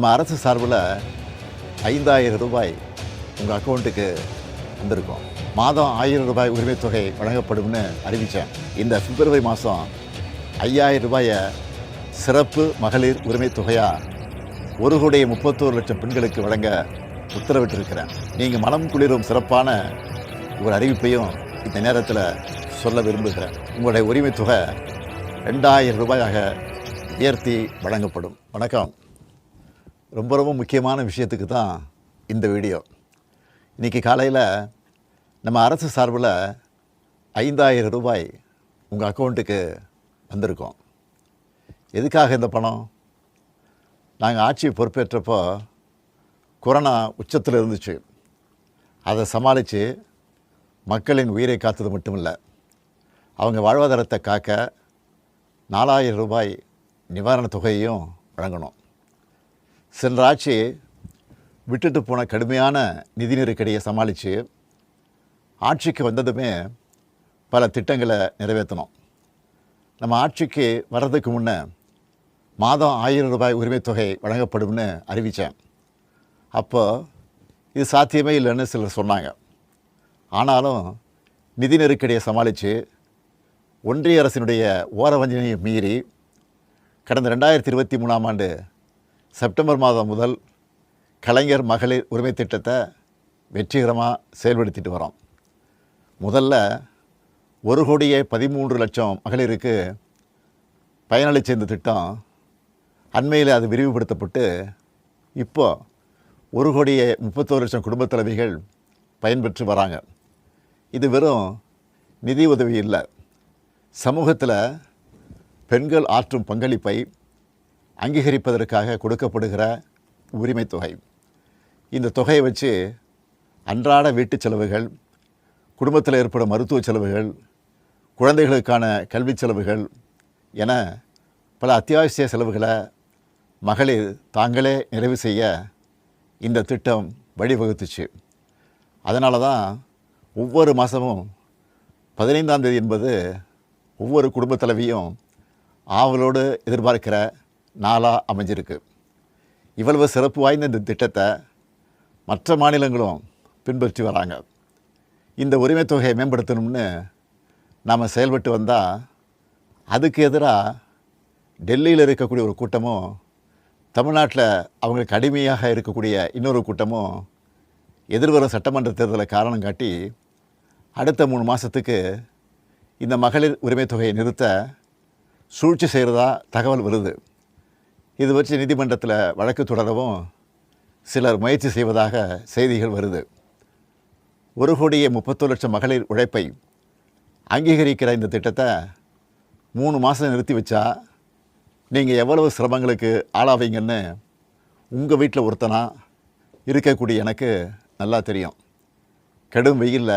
நம்ம அரசு சார்பில் 5000 ரூபாய் உங்கள் அக்கௌண்ட்டுக்கு வந்திருக்கும். மாதம் 1000 ரூபாய் உரிமைத் தொகை வழங்கப்படும்னு அறிவித்தேன். இந்த பிப்ரவரி மாதம் 5000 ரூபாயை சிறப்பு மகளிர் உரிமைத் தொகையாக 1,31,00,000 பெண்களுக்கு வழங்க உத்தரவிட்டிருக்கிறேன். நீங்கள் மனம் குளிரும் சிறப்பான ஒரு அறிவிப்பையும் இந்த நேரத்தில் சொல்ல விரும்புகிறேன். உங்களுடைய உரிமைத் தொகை 2000 ரூபாயாக உயர்த்தி வழங்கப்படும். வணக்கம். ரொம்ப முக்கியமான விஷயத்துக்கு தான் இந்த வீடியோ. இன்றைக்கி காலையில் நம்ம அரசு சார்பில் 5000 ரூபாய் உங்கள் அக்கௌண்ட்டுக்கு வந்திருக்கோம். எதுக்காக இந்த பணம்? நாங்கள் ஆட்சி பொறுப்பேற்றப்போ கொரோனா உச்சத்தில் இருந்துச்சு. அதை சமாளித்து மக்களின் உயிரை காத்தது மட்டும் இல்லை, அவங்க வாழ்வாதாரத்தை காக்க 4000 ரூபாய் நிவாரணத் தொகையையும் வழங்கணும். சென்ற ஆட்சி விட்டுட்டு போன கடுமையான நிதி நெருக்கடியை சமாளித்து ஆட்சிக்கு வந்ததுமே பல திட்டங்களை நிறைவேற்றணும். நம்ம ஆட்சிக்கு வர்றதுக்கு முன்னே மாதம் 1000 ரூபாய் உரிமைத் தொகை வழங்கப்படும்னு அறிவித்தேன். அப்போ இது சாத்தியமே இல்லைன்னு சிலர் சொன்னாங்க. ஆனாலும் நிதி நெருக்கடியை சமாளித்து ஒன்றிய அரசினுடைய ஓரவஞ்சனையை மீறி கடந்த 2023ஆம் ஆண்டு செப்டம்பர் மாதம் முதல் கலைஞர் மகளிர் உரிமை திட்டத்தை வெற்றிகரமாக செயல்படுத்திட்டு வரோம். முதல்ல 1,13,00,000 மகளிருக்கு பயனளித்த இந்த திட்டம் அண்மையில் அது விரிவுபடுத்தப்பட்டு இப்போ 1,31,00,000 குடும்பத் தலைவிகள் பயன்பெற்று வராங்க. இது வெறும் நிதி உதவி இல்லை, சமூகத்தில் பெண்கள் ஆற்றும் பங்களிப்பை அங்கீகரிப்பதற்காக கொடுக்கப்படுகிற உரிமைத் தொகை. இந்த தொகையை வச்சு அன்றாட வீட்டு செலவுகள், குடும்பத்தில் ஏற்படும் மருத்துவ செலவுகள், குழந்தைகளுக்கான கல்வி செலவுகள் என பல அத்தியாவசிய செலவுகளை மகளிர் தாங்களே நிறைவு செய்ய இந்த திட்டம் வழிவகுத்துச்சு. அதனால தான் ஒவ்வொரு மாதமும் 15ஆம் தேதி என்பது ஒவ்வொரு குடும்பத் தலைவியும் ஆவலோடு எதிர்பார்க்கிற நாளாக அமைஞ்சிருக்கு. இவ்வளவு சிறப்பு வாய்ந்த இந்த திட்டத்தை மற்ற மாநிலங்களும் பின்பற்றி வராங்க. இந்த உரிமைத் தொகையை மேம்படுத்தணும்னு நாம் செயல்பட்டு வந்தால் அதுக்கு எதிராக டெல்லியில் இருக்கக்கூடிய ஒரு கூட்டமும், தமிழ்நாட்டில் அவங்களுக்கு அடிமையாக இருக்கக்கூடிய இன்னொரு கூட்டமும் எதிர்வரும் சட்டமன்ற தேர்தலை காரணம் காட்டி அடுத்த 3 மாதத்துக்கு இந்த மகளிர் உரிமைத் தொகையை நிறுத்த சூழ்ச்சி செய்கிறதா தகவல் வருது. இது வச்சு நீதிமன்றத்தில் வழக்கு தொடரவும் சிலர் முயற்சி செய்வதாக செய்திகள் வருது. 1,31,00,000 மகளிர் உழைப்பை அங்கீகரிக்கிற இந்த திட்டத்தை 3 மாதம் நிறுத்தி வச்சா நீங்கள் எவ்வளவு சிரமங்களுக்கு ஆளாவீங்கன்னு உங்கள் வீட்டில் ஒருத்தனா இருக்கக்கூடிய எனக்கு நல்லா தெரியும். கடும் வெயிலில்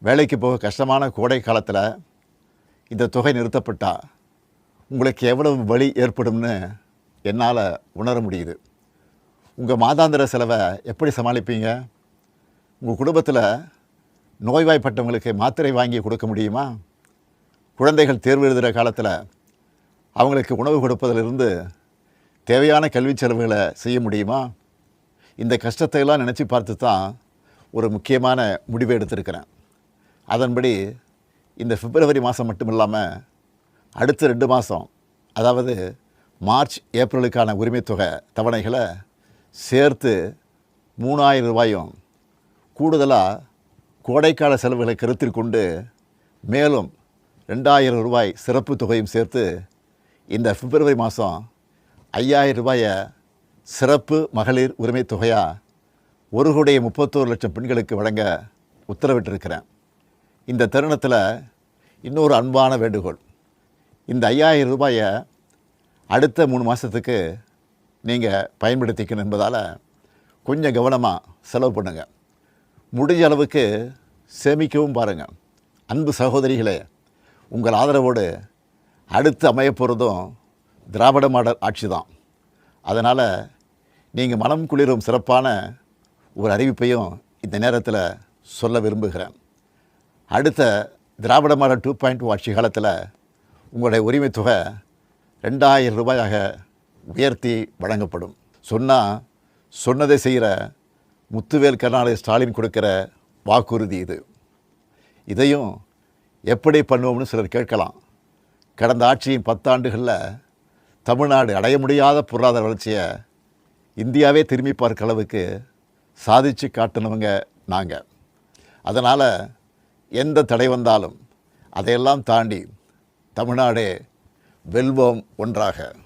வேலைக்கு போக கஷ்டமான கோடை காலத்தில் இந்த தொகை நிறுத்தப்பட்டால் உங்களுக்கு எவ்வளவு வலி ஏற்படும்னு என்னால் உணர முடியுது. உங்கள் மாதாந்திர செலவை எப்படி சமாளிப்பீங்க? உங்கள் குடும்பத்தில் நோய்வாய்ப்பட்டவங்களுக்கு மாத்திரை வாங்கி கொடுக்க முடியுமா? குழந்தைகள் தேர்வு எழுதுகிற காலத்தில் அவங்களுக்கு உணவு கொடுப்பதிலிருந்து தேவையான கல்வி செலவுகளை செய்ய முடியுமா? இந்த கஷ்டத்தையெல்லாம் நினச்சி பார்த்து தான் ஒரு முக்கியமான முடிவை எடுத்திருக்கிறேன். அதன்படி இந்த பிப்ரவரி மாதம் மட்டும் இல்லாமல் அடுத்த 2 மாதம், அதாவது மார்ச் ஏப்ரலுக்கான உரிமைத் தொகை தவணைகளை சேர்த்து 3000 ரூபாயும், கூடுதலாக கோடைக்கால செலவுகளை கருத்தில் கொண்டு மேலும் 2000 ரூபாய் சிறப்பு தொகையும் சேர்த்து இந்த பிப்ரவரி மாதம் 5000 ரூபாயை சிறப்பு மகளிர் உரிமைத் தொகையாக 1,31,00,000 பெண்களுக்கு வழங்க உத்தரவிட்டிருக்கிறேன். இந்த தருணத்தில் இன்னொரு அன்பான வேண்டுகோள். இந்த 5000 ரூபாயை அடுத்த 3 மாதத்துக்கு நீங்கள் பயன்படுத்திக்கணும் என்பதால் கொஞ்சம் கவனமாக செலவு பண்ணுங்கள். முடிஞ்ச அளவுக்கு சேமிக்கவும் பாருங்கள். அன்பு சகோதரிகளே, உங்கள் ஆதரவோடு அடுத்து அமையப்போகிறதும் திராவிட மாடல் ஆட்சி தான். அதனால் நீங்கள் மனம் குளிரும் சிறப்பான ஒரு அறிவிப்பையும் இந்த நேரத்தில் சொல்ல விரும்புகிறேன். அடுத்த திராவிட மாடல் 2.0 ஆட்சி காலத்தில் உங்களுடைய உரிமைத் தொகை 2000 ரூபாயாக உயர்த்தி வழங்கப்படும். சொன்னால் சொன்னதை செய்கிற முத்துவேல் கருணாநிதி ஸ்டாலின் கொடுக்கிற வாக்குறுதி இது. இதையும் எப்படி பண்ணுவோம்னு சிலர் கேட்கலாம். கடந்த ஆட்சியின் 10 ஆண்டுகளில் தமிழ்நாடு அடைய முடியாத பொருளாதார வளர்ச்சியை இந்தியாவே திரும்பி பார்க்க அளவுக்கு சாதித்து காட்டினவங்க நாங்கள். அதனால் எந்த தடை வந்தாலும் அதையெல்லாம் தாண்டி தமிழ்நாடே வெல்வோம் ஒன்றாக.